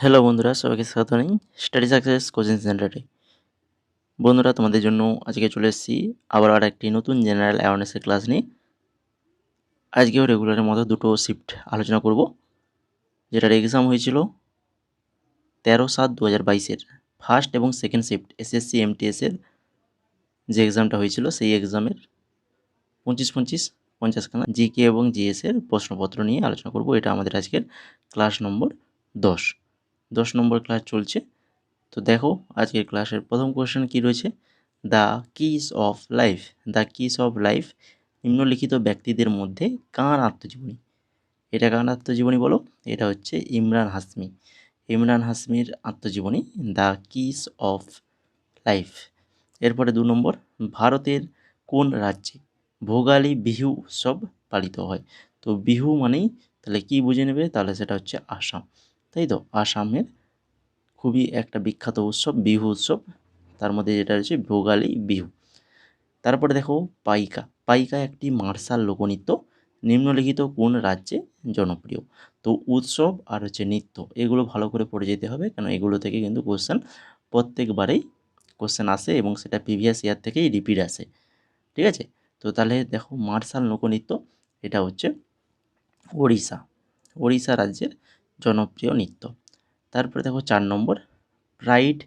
Hello বন্ধুরা, সবাইকে স্বাগত জানাই স্টাডি সাকসেস কোচিং সেন্টারে। বন্ধুরা, তোমাদের জন্য আজকে চলে এসেছি আবার একটি নতুন জেনারেল অ্যাওয়ারনেসের ক্লাস নিয়ে। আজকেও রেগুলারের মতো দুটো শিফট আলোচনা করব, যেটার এক্সাম হয়েছিল 13/7/2022-এর ফার্স্ট এবং সেকেন্ড শিফট এসএসসি এমটিএসের যে এক্সামটা হয়েছিল, সেই এক্সামের 25-50 জিকে এবং জিএসের প্রশ্নপত্র নিয়ে আলোচনা করব। এটা আমাদের আজকের ক্লাস নম্বর 10 নম্বর ক্লাস চলছে। তো দেখো, আজকের ক্লাসের প্রথম কোয়েশ্চেন কী রয়েছে। The kiss of life. The kiss of life নিম্নলিখিত ব্যক্তিদের মধ্যে কার আত্মজীবনী? এটা কার আত্মজীবনী বলো? এটা হচ্ছে ইমরান হাশমি। ইমরান হাশমির আত্মজীবনী দ্য কিস অফ লাইফ। এরপরে 2 নম্বর, ভারতের কোন রাজ্যে ভোগালী বিহু উৎসব পালিত হয়? তো বিহু মানেই তাহলে কি বুঝে নেবে, তাহলে সেটা হচ্ছে আসাম, তাই তো। আসামের খুবই একটা বিখ্যাত উৎসব বিহু উৎসব, তার মধ্যে যেটা রয়েছে ভোগালী বিহু। তারপরে দেখো পাইকা। পাইকা একটি মার্শাল লোকনৃত্য, নিম্নলিখিত কোন রাজ্যে জনপ্রিয়? তো উৎসব আর হচ্ছে নৃত্য, এগুলো ভালো করে পড়ে যেতে হবে, কারণ এগুলো থেকে কিন্তু প্রত্যেকবারেই কোশ্চেন আসে এবং সেটা প্রিভিয়াস ইয়ার থেকেই রিপিট আসে, ঠিক আছে। তো তাহলে দেখো, মার্শাল লোকনৃত্য এটা হচ্ছে ওড়িশা রাজ্যের জনপ্রিয় নৃত্য। তারপরে দেখো 4 নম্বর, প্রাইড,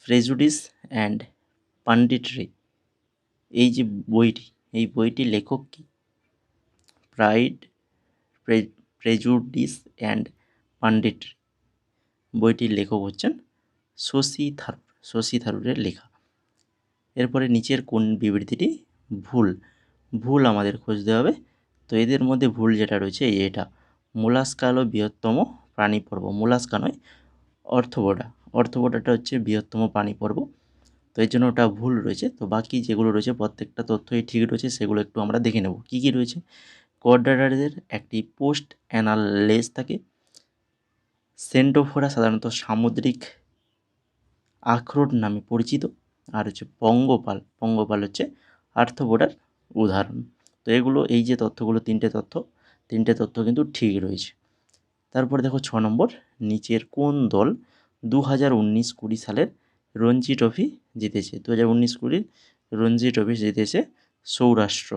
প্রেজুডিস অ্যান্ড পান্ডিটরি, এই যে বইটি, এই বইটির লেখক কি? প্রাইড, প্রেজুডিস অ্যান্ড পান্ডিটরি, বইটির লেখক হচ্ছেন শশী থারুরের লেখা। এরপরে নিচের কোন বিবৃতিটি ভুল? ভুল আমাদের খুঁজতে হবে। তো এদের মধ্যে ভুল যেটা রয়েছে এটা, মোলাস্কা হলো বৃহত্তম প্রাণী পর্ব। মোলাস্কা নয়, অর্থবোডাটা হচ্ছে বৃহত্তম প্রাণী পর্ব, তো এর জন্য ওটা ভুল রয়েছে। তো বাকি যেগুলো রয়েছে প্রত্যেকটা তথ্যই ঠিক রয়েছে, সেগুলো একটু আমরা দেখে নেব কী কী রয়েছে। কোয়াড্রাটারের একটি পোস্ট অ্যানাল লেজ থাকে। সেন্টোফোরা সাধারণত সামুদ্রিক আখরোট নামে পরিচিত। আর হচ্ছে পঙ্গপাল হচ্ছে আর্থ্রোপোডার উদাহরণ। তো এগুলো, এই যে তথ্যগুলো, তিনটে তথ্য কিন্তু ঠিক রয়েছে। তারপরে দেখো 6 নম্বর, নিচের কোন দল 2019-20 সালের রঞ্জি ট্রফি জিতেছে? 2019-20 রঞ্জি ট্রফি জিতেছে সৌরাষ্ট্র।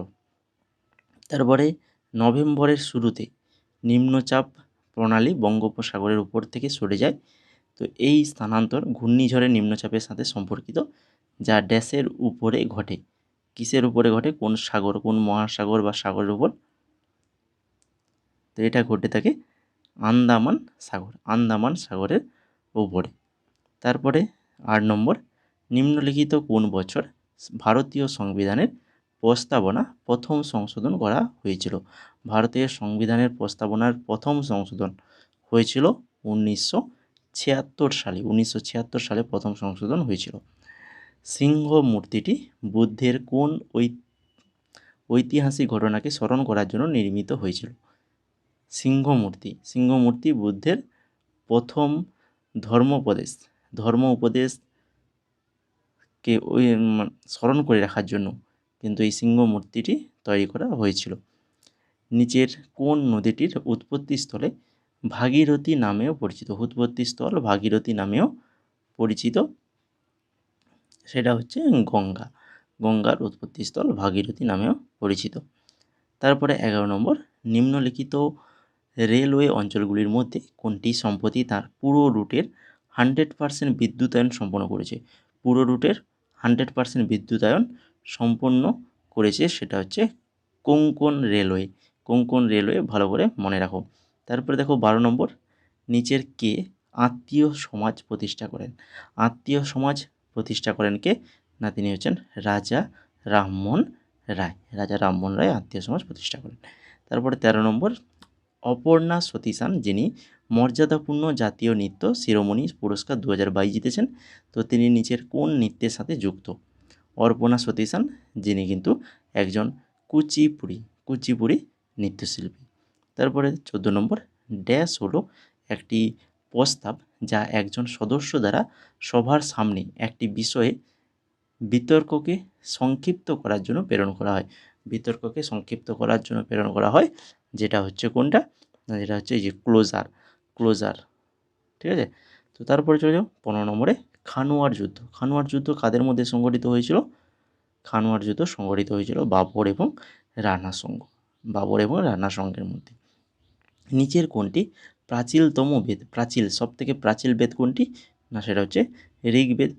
তারপরে নভেম্বরের শুরুতে নিম্নচাপ প্রণালী বঙ্গোপসাগরের উপর থেকে সরে যায়। তো এই স্থানান্তর ঘূর্ণিঝড়ের নিম্নচাপের সাথে সম্পর্কিত, যা ড্যাশের উপরে ঘটে। কিসের উপরে ঘটে? কোন সাগর, কোন মহাসাগর বা সাগরের উপর? তো এটা ঘটে থাকে আন্দামান সাগরের উপরে। তারপরে 8 নম্বর, নিম্নলিখিত কোন বছর ভারতীয় সংবিধানের প্রস্তাবনা প্রথম সংশোধন করা হয়েছিল? ভারতের সংবিধানের প্রস্তাবনার প্রথম সংশোধন হয়েছিল 1976 সালে। 1976 সালে প্রথম সংশোধন হয়েছিল। সিংহ মূর্তিটি বুদ্ধের কোন ঐতিহাসিক ঘটনাকে স্মরণ করার জন্য নির্মিত হয়েছিল? সিংহ মূর্তি বুদ্ধের প্রথম ধর্ম উপদেশকে স্মরণ করে রাখার জন্য কিন্তু এই সিংহ মূর্তিটি তৈরি করা হয়েছিল। নিচের কোন নদীটির উৎপত্তিস্থলে ভাগীরথী নামেও পরিচিত? সেটা হচ্ছে গঙ্গার উৎপত্তিস্থল ভাগীরথী নামেও পরিচিত। তারপরে 11 নম্বর, নিম্নলিখিত রেলওয়ে অঞ্চলগুলির মধ্যে কোনটি সম্প্রতি তার পুরো রুটের 100% বিদ্যুতায়ন সম্পন্ন করেছে? পুরো রুটের 100% বিদ্যুতায়ন সম্পন্ন করেছে, সেটা হচ্ছে কোঙ্কণ রেলওয়ে ভালো করে মনে রাখো। তারপরে দেখো 12 নম্বর, নিচের কে আত্মীয় সমাজ প্রতিষ্ঠা করেন? আত্মীয় সমাজ প্রতিষ্ঠা করেন কে? না, তিনি হচ্ছেন রাজা রামমোহন রায় আত্মীয় সমাজ প্রতিষ্ঠা করেন। তারপরে 13 নম্বর, অপর্ণা সতীশান, যিনি মর্যাদাপূর্ণ জাতীয় নৃত্য শিরোমণি পুরস্কার 2022 জিতেছেন, তো তিনি নিচের কোন নৃত্যের সাথে যুক্ত? অর্পণা সতীশান, যিনি কিন্তু একজন কুচিপুড়ি নৃত্যশিল্পী। তারপরে 14 নম্বর, ড্যাশ হলো একটি প্রস্তাব যা একজন সদস্য দ্বারা সভার সামনে একটি বিষয়ে বিতর্ককে সংক্ষিপ্ত করার জন্য প্রেরণ করা হয়, যেটা হচ্ছে কোনটা? যেটা হচ্ছে এই যে ক্লোজার, ঠিক আছে। তো তারপরে চলে যাও 15 নম্বরে খানোয়ার যুদ্ধ। খানোয়ার যুদ্ধ কাদের মধ্যে সংঘটিত হয়েছিল? খানোয়ার যুদ্ধ সংঘটিত হয়েছিল বাবর এবং রানা সঙ্গ, বাবর এবং রানা সঙ্গের মধ্যে। নিচের কোনটি প্রাচীনতম বেদ? প্রাচীন, সবথেকে প্রাচীন বেদ কোনটি? না, সেটা হচ্ছে ঋগ্বেদ।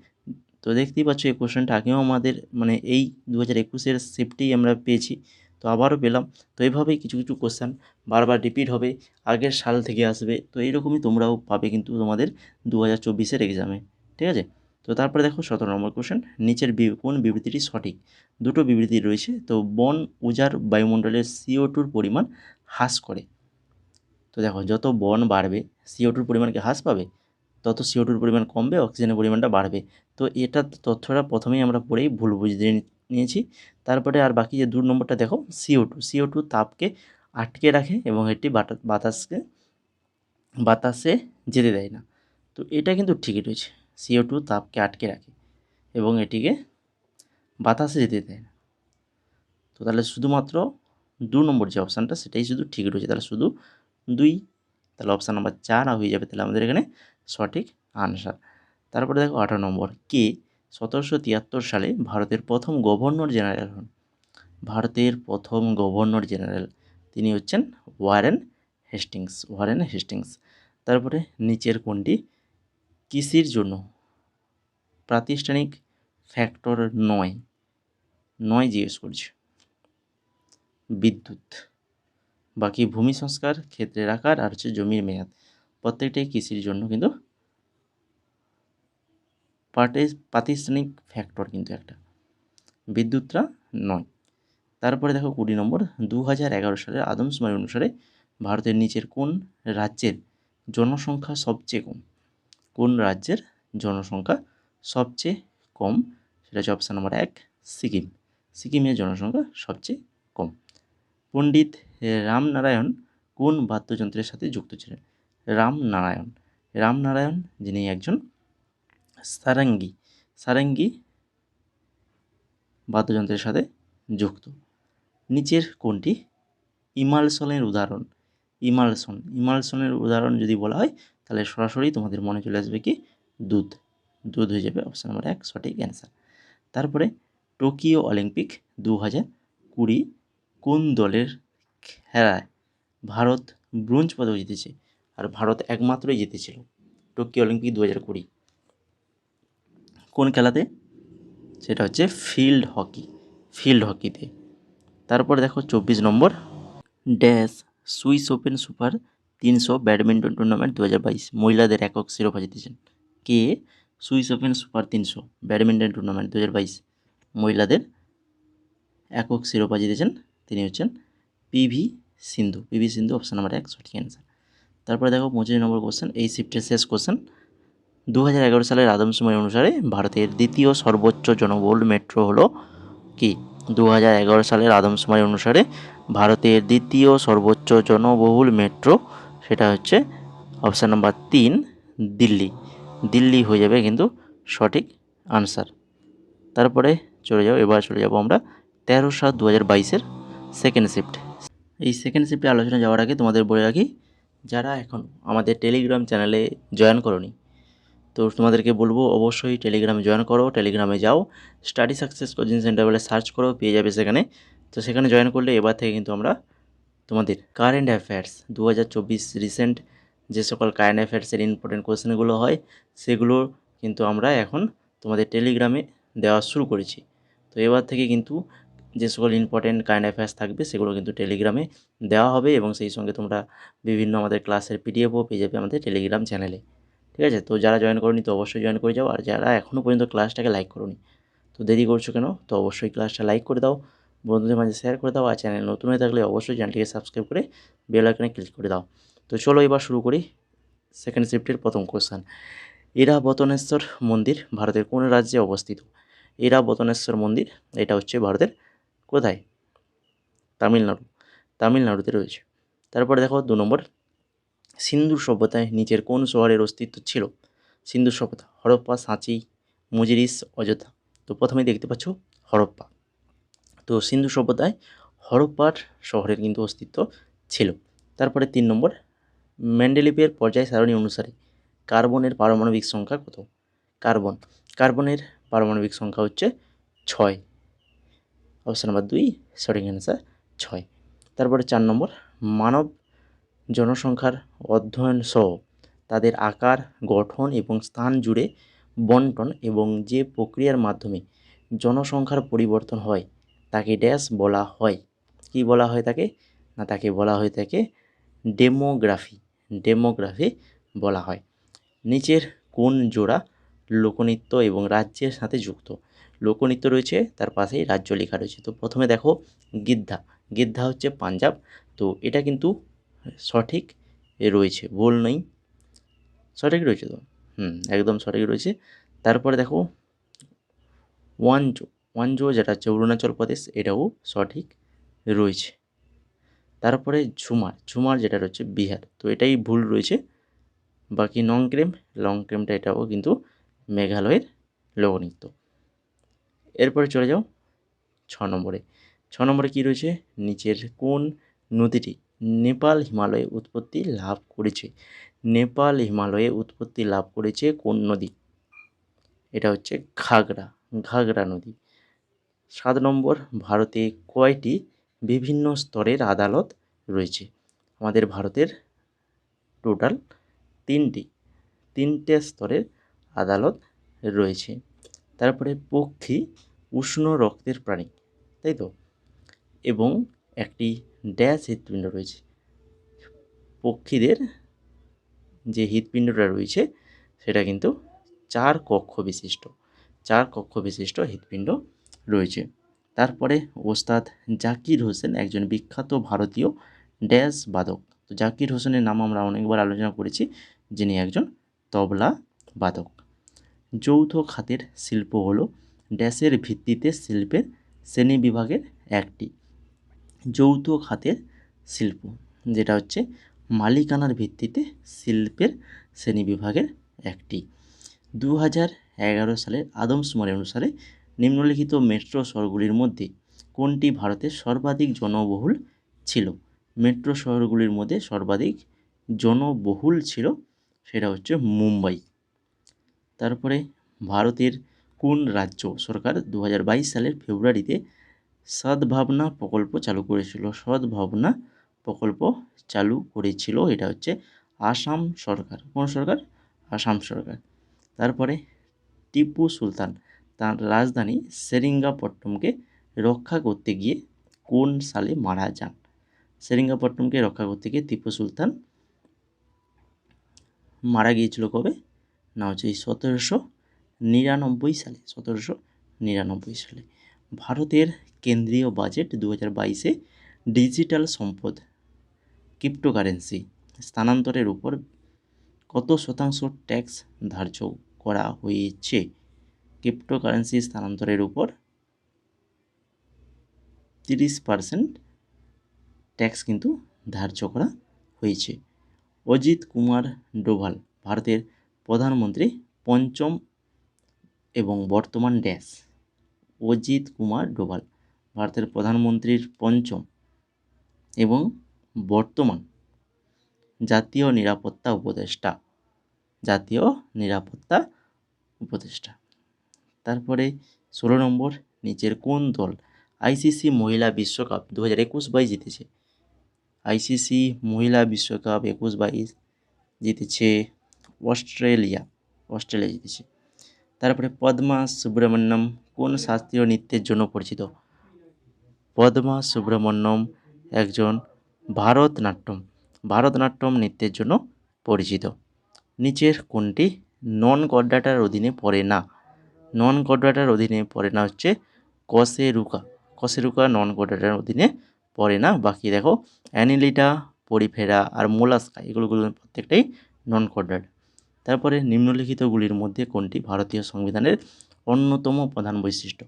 তো দেখতেই পাচ্ছ এই কোশ্চেনটা আগেও আমাদের মানে এই 2021-এর শিফটেই আমরা পেয়েছি, তো আবারও পেলাম। তো এইভাবেই কিছু কিছু কোশ্চেন বারবার রিপিট হবে, আগের সাল থেকে আসবে, তো এইরকমই তোমরাও পাবে কিন্তু তোমাদের 2024-এর এক্সামে, ঠিক আছে। তো তারপরে দেখো 17 নম্বর কোশ্চেন, নিচের কোন বিবৃতিটি সঠিক? দুটো বিবৃতি রয়েছে। তো বন উজাড় বায়ুমণ্ডলের CO2-র পরিমাণ হ্রাস করে। তো দেখো, যত বন বাড়বে CO2-র পরিমাণ কি হ্রাস পাবে? তত CO2-র পরিমাণ কমবে, অক্সিজেনের পরিমাণটা বাড়বে। তো এটা তথ্যটা প্রথমেই আমরা পড়েই ভুল বুঝে নিয়েছি। তারপরে আর বাকি যে 2 নম্বরটা দেখো, CO2 তাপকে আটকে রাখে এবং এটি বাতাসে যেতে দেয় না। তো এটা কিন্তু ঠিকই রয়েছে, CO2 তাপকে আটকে রাখে এবং এটিকে বাতাসে যেতে দেয় না। তো তাহলে শুধুমাত্র 2 নম্বর যে অপশানটা সেটাই শুধু ঠিক রয়েছে, তাহলে শুধু 2, তাহলে অপশান নাম্বার 4 হয়ে যাবে তাহলে আমাদের এখানে সঠিক আনসার। তারপরে দেখো 18 নম্বর, কে 1773 সালে ভারতের প্রথম গভর্নর জেনারেল হন? ভারতের প্রথম গভর্নর জেনারেল তিনি হচ্ছেন ওয়ারেন হেস্টিংস। তারপরে নিচের কোনটি কৃষির জন্য প্রাতিষ্ঠানিক ফ্যাক্টর নয় জিজ্ঞেস করছে? বিদ্যুৎ, বাকি ভূমি সংস্কার, ক্ষেত্রের আকার আর হচ্ছে জমির মেয়াদ, প্রত্যেকটাই কৃষির জন্য কিন্তু প্রাতিষ্ঠানিক ফ্যাক্টর কিন্তু একটা, বিদ্যুৎটা নয়। তারপরে দেখো 20 নম্বর, 2011 সালের আদমশুমারি অনুসারে ভারতের নিচের কোন রাজ্যের জনসংখ্যা সবচেয়ে কম? কোন রাজ্যের জনসংখ্যা সবচেয়ে কম? সেটা হচ্ছে অপশান নাম্বার 1 সিকিম। সিকিমের জনসংখ্যা সবচেয়ে কম। পণ্ডিত রামনারায়ণ কোন বাদ্যযন্ত্রের সাথে যুক্ত ছিলেন? রামনারায়ণ যিনি একজন সারেঙ্গি বাদ্যযন্ত্রের সাথে যুক্ত। নিচের কোনটি ইমালসনের উদাহরণ? ইমালসনের উদাহরণ যদি বলা হয় তাহলে সরাসরি তোমাদের মনে চলে আসবে কি দুধ হয়ে যাবে অপশান নাম্বার 1 সঠিক অ্যান্সার। তারপরে টোকিও অলিম্পিক 2020 কোন দলের খেলায় ভারত ব্রোঞ্জ পদক জিতেছে? আর ভারত একমাত্রই জিতেছিল টোকিও অলিম্পিক 2020 কোন খেলাতে? সেটা হচ্ছে ফিল্ড হকিতে। তারপরে দেখো 24 number, dash Swiss Open Super 300 badminton tournament 2022 মহিলাদের একক শিরোপা জিতেছেন? কে Swiss Open Super 300 badminton tournament 2022 মহিলাদের একক শিরোপা জিতেছেন? তিনি হচ্ছেন পিভি সিন্ধু অপশান নাম্বার 1 সঠিক অ্যান্সার। তারপরে দেখো 25 নম্বর কোশ্চেন, এই শিফটের শেষ কোশ্চেন, 2011 সালের আদমশুমারি অনুসারে ভারতের দ্বিতীয় সর্বোচ্চ জনবহুল মেট্রো হলো কি? 2011 সালের আদমশুমারি অনুসারে ভারতের দ্বিতীয় সর্বোচ্চ জনবহুল মেট্রো সেটা হচ্ছে অপশান নাম্বার 3 দিল্লি হয়ে যাবে কিন্তু সঠিক আনসার। তারপরে এবার চলে যাব আমরা 13/7/2022 সেকেন্ড শিফট। এই সেকেন্ড শিফটে আলোচনা যাওয়ার আগে তোমাদের বলে রাখি, যারা এখন আমাদের টেলিগ্রাম চ্যানেলে জয়েন করোনি, তো তোমাদেরকে বলবো অবশ্যই টেলিগ্রামে জয়েন করো। টেলিগ্রামে যাও, স্টাডি সাকসেস কোচিং সেন্টার বলে সার্চ করো, পেয়ে যাবে সেখানে। তো সেখানে জয়েন করলে এবার থেকে কিন্তু আমরা তোমাদের কারেন্ট অ্যাফেয়ার্স 2024 রিসেন্ট যে সকল কারেন্ট অ্যাফেয়ার্সের ইম্পর্টেন্ট কোয়েশ্চেনগুলো হয় সেগুলো কিন্তু আমরা এখন তোমাদের টেলিগ্রামে দেওয়া শুরু করেছি। তো এবার থেকে কিন্তু যে সকল ইম্পর্টেন্ট কারেন্ট অ্যাফেয়ার্স থাকবে সেগুলো কিন্তু টেলিগ্রামে দেওয়া হবে এবং সেই সঙ্গে তোমরা বিভিন্ন আমাদের ক্লাসের পিডিএফও পেয়ে যাবে আমাদের টেলিগ্রাম চ্যানেলে, ঠিক আছে। তো যারা জয়েন করোনি তো অবশ্যই জয়েন করে যাও, আর যারা এখনও পর্যন্ত ক্লাসটাকে লাইক করোনি তো দেরি করছো কেন? তো অবশ্যই ক্লাসটা লাইক করে দাও, বন্ধুদের মাঝে শেয়ার করে দাও, আর চ্যানেল নতুন হয়ে থাকলে অবশ্যই চ্যানেলটিকে সাবস্ক্রাইব করে বেল আইকনে ক্লিক করে দাও। তো চলো এবার শুরু করি সেকেন্ড শিফটের প্রথম কোশ্চেন। ইরাবতনেশ্বর মন্দির ভারতের কোন রাজ্যে অবস্থিত? ইরাবতনেশ্বর মন্দির এটা হচ্ছে ভারতের কোথায়? তামিলনাড়ুতে রয়েছে। তারপরে দেখো 2 নম্বর, সিন্ধু সভ্যতায় নিচের কোন শহরের অস্তিত্ব ছিল? সিন্ধু সভ্যতা হরপ্পা, সাঁচি, মুজিরিস, অযোধ্যা। তো প্রথমেই দেখতে পাচ্ছ হরপ্পা। তো সিন্ধু সভ্যতায় হরপ্পার শহরের কিন্তু অস্তিত্ব ছিল। তারপরে 3 নম্বর, মেন্ডেলিভের পর্যায় সারণী অনুসারে কার্বনের পারমাণবিক সংখ্যা কত? কার্বনের পারমাণবিক সংখ্যা হচ্ছে 6। অপশন নাম্বার 2 সঠিক অ্যান্সার 6। তারপরে 4 নম্বর, মানব জনসংখ্যার অধ্যয়ন সহ তাদের আকার, গঠন এবং স্থান জুড়ে বন্টন এবং যে প্রক্রিয়ার মাধ্যমে জনসংখ্যার পরিবর্তন হয় তাকে ড্যাশ বলা হয়? কি বলা হয় তাকে? না, তাকে বলা হয়ে থাকে ডেমোগ্রাফি বলা হয়। নিচের কোন জোড়া লোকনৃত্য এবং রাজ্যের সাথে যুক্ত? লোকনৃত্য রয়েছে, তার পাশেই রাজ্য লেখা রয়েছে। তো প্রথমে দেখো গিদ্ধা হচ্ছে পাঞ্জাব, তো এটা কিন্তু সঠিক রয়েছে, ভুল নেই, সঠিক রয়েছে তো, একদম সঠিক রয়েছে। তারপরে দেখো ওয়ানজো যেটা হচ্ছে অরুণাচল প্রদেশ, এটাও সঠিক রয়েছে। তারপরে ঝুমার যেটা রয়েছে বিহার, তো এটাই ভুল রয়েছে। বাকি লংক্রেমটা এটাও কিন্তু মেঘালয়ের লোকনৃত্য। এরপরে চলে যাও 6 নম্বরে কী রয়েছে? নিচের কোন নদীটি নেপাল হিমালয়ে উৎপত্তি লাভ করেছে? নেপাল হিমালয়ে উৎপত্তি লাভ করেছে কোন নদী? এটা হচ্ছে ঘাগরা নদী। 7 নম্বর, ভারতে কয়টি বিভিন্ন স্তরের আদালত রয়েছে? আমাদের ভারতের টোটাল তিনটে স্তরের আদালত রয়েছে। তারপরে পক্ষী উষ্ণ রক্তের প্রাণী, তাই তো, এবং একটি ড্যাশ হৃৎপিণ্ড রয়েছে। পক্ষীদের যে হৃৎপিণ্ডটা রয়েছে সেটা কিন্তু 4 কক্ষ বিশিষ্ট হৃৎপিণ্ড রয়েছে। তারপরে ওস্তাদ জাকির হোসেন একজন বিখ্যাত ভারতীয় ড্যাশ বাদক। তো জাকির হোসেনের নাম আমরা অনেকবার আলোচনা করেছি, যিনি একজন তবলা বাদক। যৌথ খাতের শিল্প হলো ড্যাশের ভিত্তিতে শিল্পের শ্রেণীবিভাগের একটি। যৌথ খাতের শিল্প যেটা হচ্ছে মালিকানার ভিত্তিতে শিল্পের শ্রেণীবিভাগের একটি। 2011 সালের আদমশুমারি অনুসারে নিম্নলিখিত মেট্রো শহরগুলির মধ্যে কোনটি ভারতের সর্বাধিক জনবহুল ছিল? মেট্রো শহরগুলির মধ্যে সর্বাধিক জনবহুল ছিল সেটা হচ্ছে মুম্বাই। তারপরে ভারতের কোন রাজ্য সরকার 2022 সালের ফেব্রুয়ারিতে সদ্ভাবনা প্রকল্প চালু করেছিল? এটা হচ্ছে আসাম সরকার। কোন সরকার? আসাম সরকার। তারপরে টিপু সুলতান তার রাজধানী সেরিঙ্গাপট্টমকে রক্ষা করতে গিয়ে কোন সালে মারা যান? সেরিঙ্গাপট্টমকে রক্ষা করতে গিয়ে টিপু সুলতান মারা গিয়েছিল কবে? না হচ্ছে 1799 সালে। ভারতের কেন্দ্রীয় বাজেট 2022-এ ডিজিটাল সম্পদ ক্রিপ্টোকারেন্সি স্থানান্তরের উপর কত শতাংশ ট্যাক্স ধার্য করা হয়েছে? ক্রিপ্টোকারেন্সি স্থানান্তরের উপর 30% ট্যাক্স কিন্তু ধার্য করা হয়েছে। অজিত কুমার ডোভাল ভারতের প্রধানমন্ত্রী পঞ্চম এবং বর্তমান ড্যাশ। অজিত কুমার ডোভাল ভারতের প্রধানমন্ত্রীর পঞ্চম এবং বর্তমান জাতীয় নিরাপত্তা উপদেষ্টা। তারপরে 16 নম্বর, নিচের কোন দল আইসিসি মহিলা বিশ্বকাপ 2021-22 জিতেছে? আইসিসি মহিলা বিশ্বকাপ 21-22 জিতেছে অস্ট্রেলিয়া জিতেছে। তারপরে পদ্মা সুব্রমণ্যম কোন শাস্ত্রীয় নৃত্যের জন্য পরিচিত? পদ্মা সুব্রমণ্যম একজন ভারতনাট্যম নৃত্যের জন্য পরিচিত। নিচের কোনটি নন কর্ডাটার অধীনে পড়ে না? নন কর্ডাটার অধীনে পড়ে না হচ্ছে কশেরুকা নন কর্ডাটার অধীনে পড়ে না। বাকি দেখো অ্যানিলিটা, পরিফেরা আর মোলাস্কা এগুলো প্রত্যেকটাই নন কর্ডাট। তারপরে নিম্নলিখিতগুলির মধ্যে কোনটি ভারতীয় সংবিধানের অন্যতম প্রধান বৈশিষ্ট্য?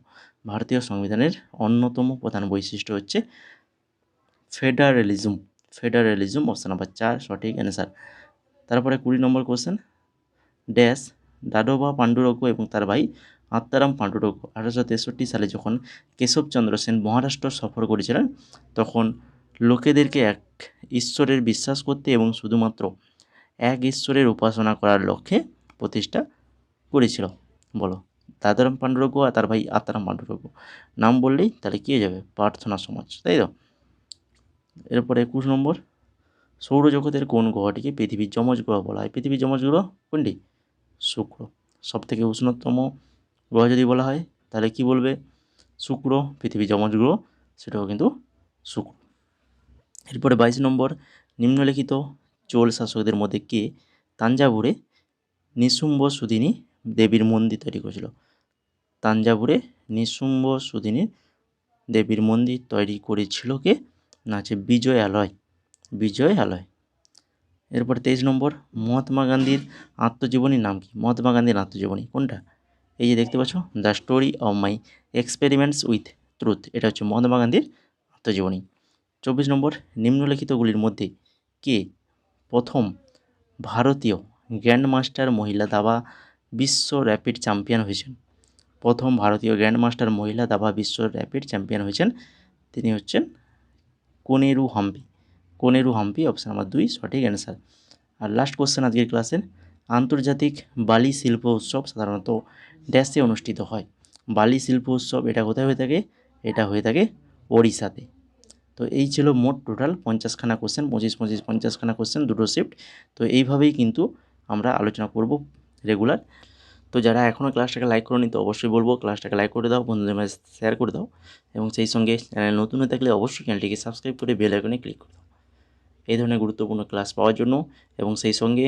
ভারতীয় সংবিধানের অন্যতম প্রধান বৈশিষ্ট্য হচ্ছে ফেডারেলিজম। অপশন নাম্বার 4 সঠিক অ্যান্সার। তারপরে 20 নম্বর কোশ্চেন, ড্যাশ দাদোবা পান্ডুরঙ্গ এবং তার ভাই আত্মারাম পান্ডুরঙ্গ 1863 সালে যখন কেশবচন্দ্র সেন মহারাষ্ট্র সফর করেছিলেন তখন লোকেদেরকে এক ঈশ্বরের বিশ্বাস করতে এবং শুধুমাত্র এক ঈশ্বরের উপাসনা করার লক্ষ্যে প্রতিষ্ঠা করেছিল? বলো। দাদারাম পাণ্ডুরঙ্গ আর তার ভাই আত্মারাম পাণ্ডুরঙ্গ। নাম বললেই তাহলে কী হয়ে যাবে? প্রার্থনা সমাজ, তাই তো। এরপরে 21 নম্বর, সৌরজগতের কোন গ্রহটিকে পৃথিবীর যমজ গ্রহ বলা হয়? পৃথিবীর যমজ গ্রহ কোনটি? শুক্র। সবথেকে উষ্ণতম গ্রহ যদি বলা হয় তাহলে কি বলবে? শুক্র। পৃথিবীর যমজ গ্রহ সেটাও কিন্তু শুক্র। এরপরে 22 নম্বর, নিম্নলিখিত চোল শাসকদের মধ্যে কে তাঞ্জাভুরে নিশুম্ব সুদিনী দেবীর মন্দির তৈরি করেছিল? তাঞ্জাভুরে নিশুম্ব সুদিনী দেবীর মন্দির তৈরি করেছিল কে? না হচ্ছে বিজয় আলয়। বিজয় আলয়। এরপর 23 নম্বর, মহাত্মা গান্ধীর আত্মজীবনীর নাম কি? মহাত্মা গান্ধীর আত্মজীবনী কোনটা? এই যে দেখতে পাচ্ছ, the story of my experiments with truth, এটা হচ্ছে মহাত্মা গান্ধীর আত্মজীবনী। 24 নম্বর, নিম্নলিখিতগুলির মধ্যে কে প্রথম ভারতীয় গ্র্যান্ডমাস্টার মহিলা দাবা বিশ্ব র্যাপিড চ্যাম্পিয়ন হয়েছেন? প্রথম ভারতীয় গ্র্যান্ডমাস্টার মহিলা দাবা বিশ্ব র্যাপিড চ্যাম্পিয়ন হয়েছেন, তিনি হচ্ছেন কোনেরু হাম্পি। কোনেরু হাম্পি, অপশান নাম্বার 2 সঠিক অ্যান্সার। আর লাস্ট কোশ্চেন আজকের ক্লাসের, আন্তর্জাতিক বালি শিল্প উৎসব সাধারণত ড্যাশে অনুষ্ঠিত হয়? বালি শিল্প উৎসব এটা কোথায় হয়ে থাকে? এটা হয়ে থাকে ওড়িশাতে। তো এই ছিল মোট টোটাল 50খানা কোশ্চেন, 25 50খানা কোশ্চেন, দুটো শিফট। তো এইভাবেই কিন্তু আমরা আলোচনা করব রেগুলার। তো যারা এখনও ক্লাসটাকে লাইক করোনি তো অবশ্যই বলবো ক্লাসটাকে লাইক করে দাও, বন্ধুদের মাঝে শেয়ার করে দাও, এবং সেই সঙ্গে চ্যানেল নতুন হয়ে থাকলে অবশ্যই চ্যানেলটিকে সাবস্ক্রাইব করে বেল আইকনে ক্লিক করে দাও এই ধরনের গুরুত্বপূর্ণ ক্লাস পাওয়ার জন্য। এবং সেই সঙ্গে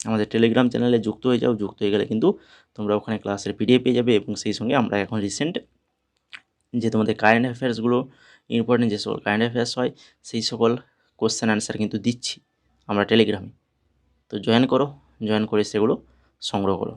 আমাদের টেলিগ্রাম চ্যানেলে যুক্ত হয়ে যাও। যুক্ত হয়ে গেলে কিন্তু তোমরা ওখানে ক্লাসের পিডিএফ পেয়ে যাবে, এবং সেই সঙ্গে আমরা এখন রিসেন্ট যে তোমাদের কারেন্ট অ্যাফেয়ার্সগুলো, ইম্পর্টেন্ট যে সকল কারেন্ট অ্যাফেয়ার্স হয় সেই সকল কোশ্চেন অ্যান্সার কিন্তু দিচ্ছি আমরা টেলিগ্রামে। তো জয়েন করো, জয়েন করে সেগুলো সংগ্রহ করো।